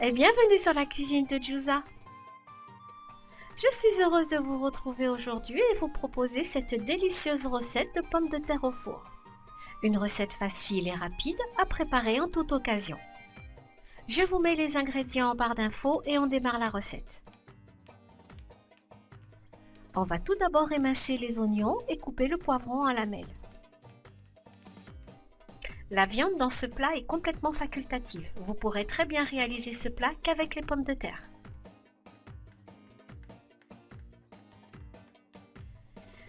et bienvenue sur la cuisine de Jusa. Je suis heureuse de vous retrouver aujourd'hui et vous proposer cette délicieuse recette de pommes de terre au four. Une recette facile et rapide à préparer en toute occasion. Je vous mets les ingrédients en barre d'infos et on démarre la recette. On va tout d'abord émincer les oignons et couper le poivron en lamelles. La viande dans ce plat est complètement facultative. Vous pourrez très bien réaliser ce plat qu'avec les pommes de terre.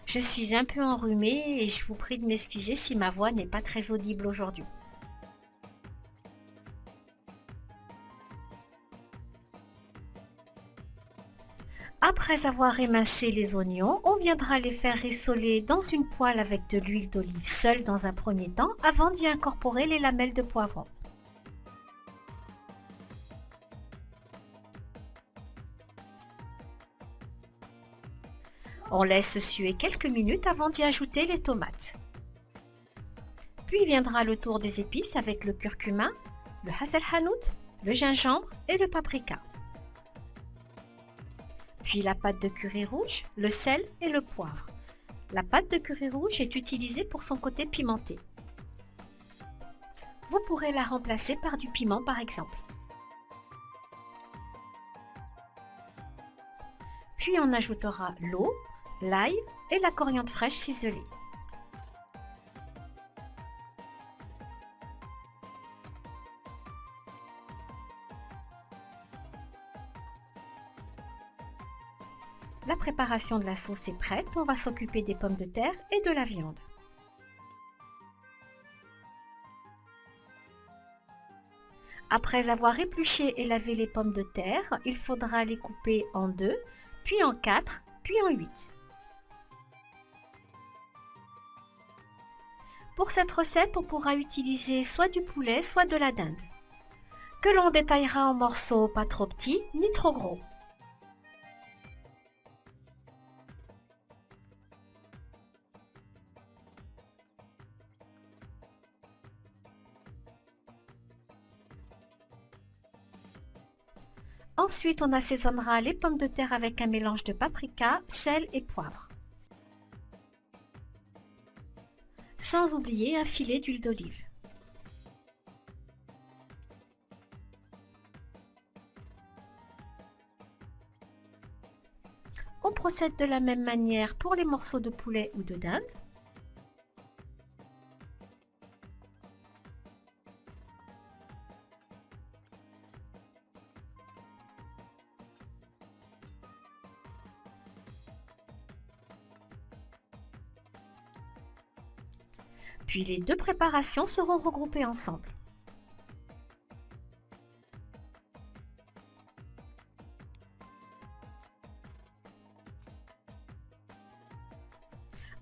Je suis un peu enrhumée et je vous prie de m'excuser si ma voix n'est pas très audible aujourd'hui. Après avoir émincé les oignons, on viendra les faire rissoler dans une poêle avec de l'huile d'olive seule dans un premier temps avant d'y incorporer les lamelles de poivron. On laisse suer quelques minutes avant d'y ajouter les tomates. Puis viendra le tour des épices avec le curcuma, le hasselhanout, le gingembre et le paprika. Puis la pâte de curry rouge, le sel et le poivre. La pâte de curry rouge est utilisée pour son côté pimenté. Vous pourrez la remplacer par du piment par exemple. Puis on ajoutera l'eau, l'ail et la coriandre fraîche ciselée. La préparation de la sauce est prête, on va s'occuper des pommes de terre et de la viande. Après avoir épluché et lavé les pommes de terre, il faudra les couper en 2, puis en 4, puis en 8. Pour cette recette, on pourra utiliser soit du poulet, soit de la dinde, que l'on détaillera en morceaux pas trop petits ni trop gros. Ensuite, on assaisonnera les pommes de terre avec un mélange de paprika, sel et poivre. Sans oublier un filet d'huile d'olive. On procède de la même manière pour les morceaux de poulet ou de dinde. Puis les deux préparations seront regroupées ensemble.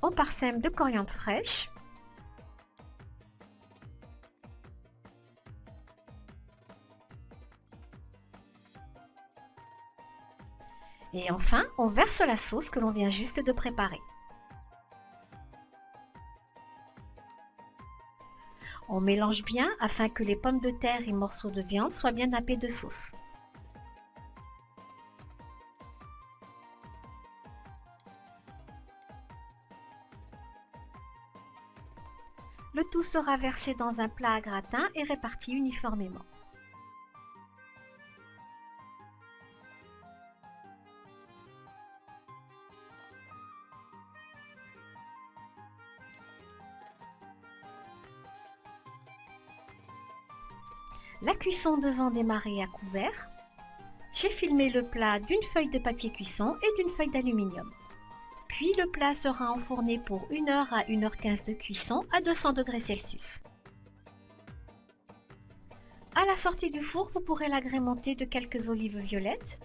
On parsème de coriandre fraîche. Et enfin, on verse la sauce que l'on vient juste de préparer. On mélange bien afin que les pommes de terre et morceaux de viande soient bien nappés de sauce. Le tout sera versé dans un plat à gratin et réparti uniformément. La cuisson devant démarrer à couvert, j'ai filmé le plat d'une feuille de papier cuisson et d'une feuille d'aluminium. Puis le plat sera enfourné pour 1 heure à 1h15 de cuisson à 200 degrés Celsius. À la sortie du four, vous pourrez l'agrémenter de quelques olives violettes,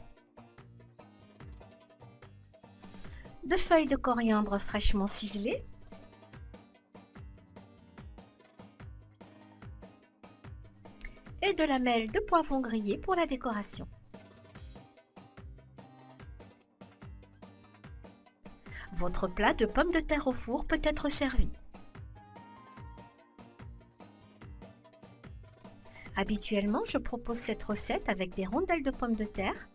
de feuilles de coriandre fraîchement ciselées, et de lamelles de poivron grillé pour la décoration. Votre plat de pommes de terre au four peut être servi. Habituellement, je propose cette recette avec des rondelles de pommes de terre,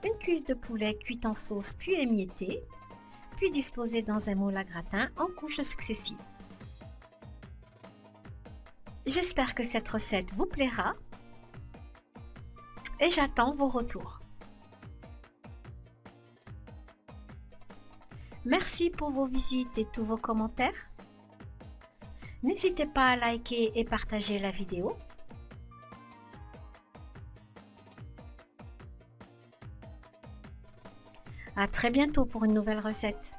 une cuisse de poulet cuite en sauce puis émiettée, puis disposée dans un moule à gratin en couches successives. J'espère que cette recette vous plaira et j'attends vos retours. Merci pour vos visites et tous vos commentaires. N'hésitez pas à liker et partager la vidéo. À très bientôt pour une nouvelle recette.